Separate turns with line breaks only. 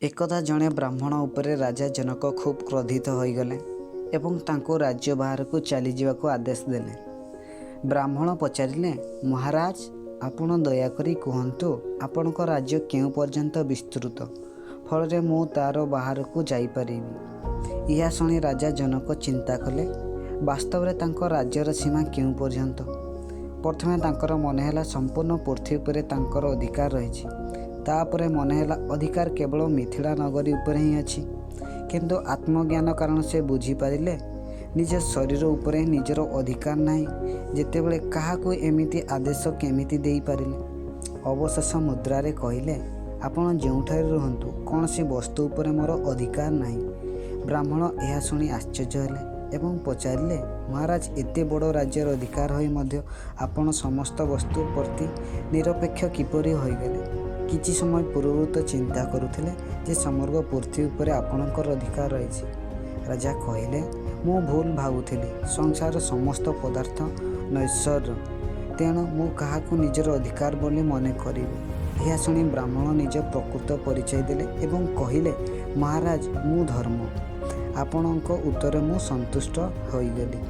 एकदा जड़े ब्राह्मण उपरे राजा जनक खूब क्रोधित होइगले एवं तांको राज्य बाहर को चली जावाको आदेश देले। ब्राह्मण पचारिले, महाराज आपण दयाकरी कहतु आपणक राज्य केउ पर्यंत विस्तृत, फल मु तार बाहर को जाईपारिबी। यह शुणी राजा जनक चिंता कले वास्तव में तांको राज्यर सीमा केउ पर्यंत। प्रथमे तांकर मनहेला संपूर्ण पृथ्वी उपरे तांकर अधिकार रही, तापरे मनहेला अधिकार केवल मिथिला नगरी उपरे ही अच्छी। किंतु आत्मज्ञान कारण से बुझी पारिले निज शरीर उपरे निजर अधिकार नाही, जेतेबेले काहाकू एमिति आदेश केमिति देई पारिले। अवशेष मुद्रारे कहिले, आपण जेउठारे रहंतु कौनसी वस्तु उपरे मोर अधिकार नाही। ब्राह्मण यह शुणी आश्चर्य हेले एवं पचारिले, महाराज एते बड़ राज्यर अधिकार होई मध्य आपण समस्त वस्तु प्रति निरपेक्ष किपरि होइगले? किछि समय पूर्व तो चिंता करुथिले जे समग्र पृथ्वी उपरे आपणकर अधिकार रही। राजा कहिले, मु भूल भावुथिली, संसार समस्त पदार्थ नैश्वर्य, तेणु मु काहाकू निजर अधिकार बोली मने करिबी। यह शुणी ब्राह्मण निज प्रकृत परिचय देले एवं कहिले, महाराज मु धर्म। आपणक उत्तर मु संतुष्ट होइगली।